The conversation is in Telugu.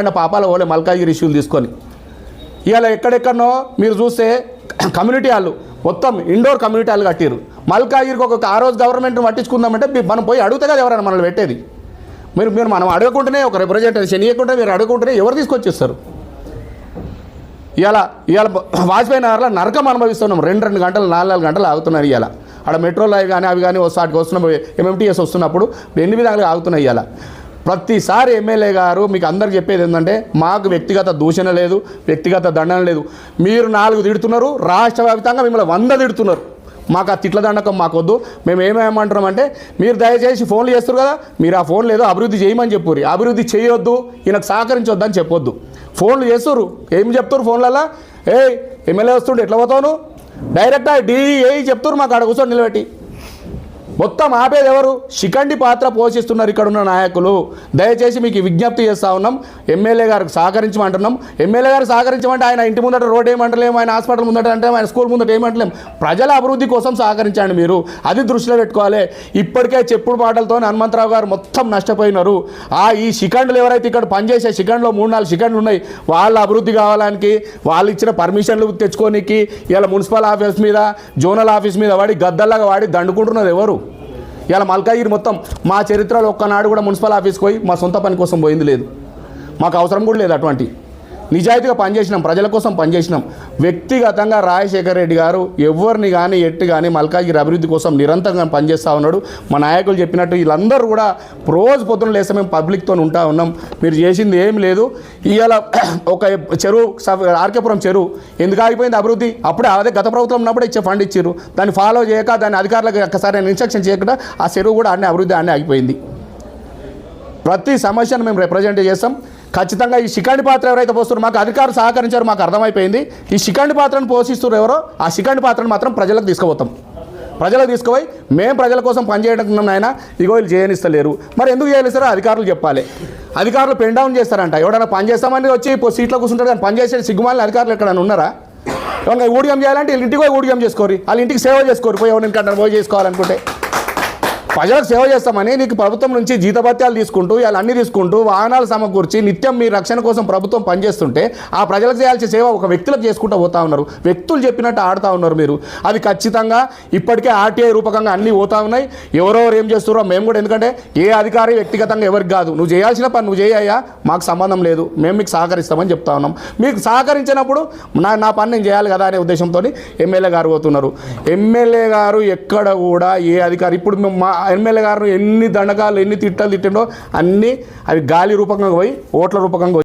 అన్న పాపాల ఓలే మల్కాజ్గిరి ఇష్యూలు తీసుకొని ఇవాళ ఎక్కడెక్కడనో మీరు చూస్తే కమ్యూనిటీ హాళ్ళు మొత్తం ఇండోర్ కమ్యూనిటీ హాల్ కట్టిరు. మల్కాజ్గిరికి ఒక ఆ రోజు గవర్నమెంట్ని పట్టించుకుందామంటే మనం పోయి అడిగితే కదా ఎవరైనా మనల్ని పెట్టేది. మీరు మనం అడగకుండానే ఒక రిప్రజెంటేషన్ ఇవ్వకుండా మీరు అడగకుండానే ఎవరు తీసుకొచ్చేస్తారు. ఇవాళ వాజ్పేయి నగర్లో నరకం అనుభవిస్తున్నాం. 2 గంటలు 4 గంటలు ఆగుతున్నారు. ఇవాళ అక్కడ మెట్రో లైవ్ కానీ అవి కానీ వాటికి వస్తున్నప్పుడు ఎంఎంటీఎస్ వస్తున్నప్పుడు 8 విధాలుగా ఆగుతున్నాయి. ఇవాళ ప్రతిసారి ఎమ్మెల్యే గారు మీకు అందరికి చెప్పేది ఏంటంటే మాకు వ్యక్తిగత దూషణ లేదు, వ్యక్తిగత దండన లేదు. మీరు 4 తిడుతున్నారు, రాష్ట్ర వ్యాప్తంగా మిమ్మల్ని 100 తిడుతున్నారు. మాకు ఆ తిట్ల దండకం మాకొద్దు. మేము ఏమేమంటున్నామంటే మీరు దయచేసి ఫోన్లు చేస్తారు కదా, మీరు ఆ ఫోన్లు ఏదో అభివృద్ధి చేయమని చెప్పుర్రి. అభివృద్ధి చేయొద్దు, ఈయనకు సహకరించొద్దు అని చెప్పొద్దు. ఫోన్లు చేస్తారు, ఏం చెప్తారు ఫోన్లలో? ఎమ్మెల్యే వస్తుంటే ఎట్లా పోతాను డైరెక్ట్గా డిఏ చెప్తారు. మాకు అక్కడ కూర్చొని నిలబెట్టి మొత్తం ఆపేది ఎవరు? శిఖండి పాత్ర పోషిస్తున్నారు ఇక్కడున్న నాయకులు. దయచేసి మీకు విజ్ఞప్తి చేస్తూ ఉన్నాం, ఎమ్మెల్యే గారికి సహకరించమంటున్నాం. ఎమ్మెల్యే గారు సహకరించమంటే ఆయన ఇంటి ముందట రోడ్ ఏమంటలేము, ఆయన హాస్పిటల్ ముందట అంటే ఆయన స్కూల్ ముందట ఏమంటలేము. ప్రజల అభివృద్ధి కోసం సహకరించండి. మీరు అది దృష్టిలో పెట్టుకోవాలి. ఇప్పటికే చెప్పుడు మాటలతో హనుమంతరావు గారు మొత్తం నష్టపోయినారు. ఈ శిఖండులు ఎవరైతే ఇక్కడ పనిచేసే శిఖండ్లో 3-4 శిఖండ్లు ఉన్నాయి, వాళ్ళ అభివృద్ధి కావడానికి వాళ్ళు ఇచ్చిన పర్మిషన్లు తెచ్చుకోనికి ఇలా మున్సిపల్ ఆఫీస్ మీద జోనల్ ఆఫీస్ మీద వాడి గద్దల్లాగా వాడి దండుకుంటున్నది ఎవరు? ఇలా మల్కాజ్గిరి మొత్తం మా చరిత్రలో ఒక్కనాడు కూడా మున్సిపల్ ఆఫీస్కి పోయి మా సొంత పని కోసం పోయింది లేదు. మాకు అవసరం కూడా లేదు. అటువంటి నిజాయితీగా పనిచేసినాం, ప్రజల కోసం పనిచేసినాం. వ్యక్తిగతంగా రాజశేఖర రెడ్డి గారు ఎవరిని కానీ ఎట్టి కానీ మల్కాజ్గిరి అభివృద్ధి కోసం నిరంతరంగా పనిచేస్తూ ఉన్నాడు. మా నాయకులు చెప్పినట్టు వీళ్ళందరూ కూడా రోజు పొద్దున లేస్తే మేము పబ్లిక్తో ఉంటా ఉన్నాం. మీరు చేసింది ఏం లేదు. ఇవాళ ఒక చెరువు ఆర్కేపురం చెరువు ఎందుకు ఆగిపోయింది అభివృద్ధి? అప్పుడే అదే గత ప్రభుత్వం ఉన్నప్పుడే ఇచ్చే ఫండ్ ఇచ్చారు. దాన్ని ఫాలో చేయక, దాని అధికారులకు ఒక్కసారి ఇన్స్ట్రక్షన్ చేయకుండా ఆ చెరువు కూడా అన్నీ అభివృద్ధి ఆగిపోయింది. ప్రతి సమస్యను మేము రిప్రజెంట్ చేస్తాం. ఖచ్చితంగా ఈ శిఖండి పాత్ర ఎవరైతే పోస్తున్నారో మాకు అధికారులు సహకరించారు, మాకు అర్థమైపోయింది. ఈ శిఖండి పాత్రను పోషిస్తున్నారు ఎవరో ఆ శిఖండి పాత్రను మాత్రం ప్రజలకు తీసుకుపోతాం. ప్రజలకు తీసుకుపోయి మేము ప్రజల కోసం పనిచేయడం ఆయన ఇగో వీళ్ళు చేయనిస్తలేరు. మరి ఎందుకు చేయనిస్తారో అధికారులు చెప్పాలి. అధికారులు పెన్ డౌన్ చేస్తారంట. ఎవడైనా పని చేస్తామని వచ్చి సీట్లో కూర్చుంటారు, కానీ పని చేసే సిగ్గుమాలిన అధికారులు ఎక్కడైనా ఉన్నారా? ఏమన్నా ఊడియం చేయాలంటే వీళ్ళ ఇంటికి పోయి ఊడియం చేసుకోరు, వాళ్ళ ఇంటికి సేవ చేసుకోరు. పోయి ఎవరికంటే పోయి చేసుకోవాలనుకుంటే ప్రజలకు సేవ చేస్తామని నీకు ప్రభుత్వం నుంచి జీతభత్యాలు తీసుకుంటూ ఇలా అన్నీ తీసుకుంటూ వాహనాలు సమకూర్చి నిత్యం మీ రక్షణ కోసం ప్రభుత్వం పనిచేస్తుంటే ఆ ప్రజలకు చేయాల్సిన సేవ ఒక వ్యక్తులకు చేసుకుంటూ పోతా ఉన్నారు. వ్యక్తులు చెప్పినట్టు ఆడుతూ ఉన్నారు మీరు. అది ఖచ్చితంగా ఇప్పటికే ఆర్టీఐ రూపకంగా అన్నీ పోతా ఉన్నాయి. ఎవరెవరు ఏం చేస్తున్నారో మేము కూడా, ఎందుకంటే ఏ అధికారి వ్యక్తిగతంగా ఎవరికి కాదు. నువ్వు చేయాల్సిన పని నువ్వు చేయ్యా, మాకు సంబంధం లేదు, మేము మీకు సహకరిస్తామని చెప్తా ఉన్నాం. మీకు సహకరించినప్పుడు నా పని నేను చేయాలి కదా అనే ఉద్దేశంతో ఎమ్మెల్యే గారు పోతున్నారు. ఎమ్మెల్యే గారు ఎక్కడ కూడా ఏ అధికారి, ఇప్పుడు మేము మా ఎమ్మెల్యే గారు ఎన్ని దండకాలు ఎన్ని తిట్టలు తిట్టిండో అన్నీ అవి గాలి రూపకంగా పోయి ఓట్ల రూపకంగా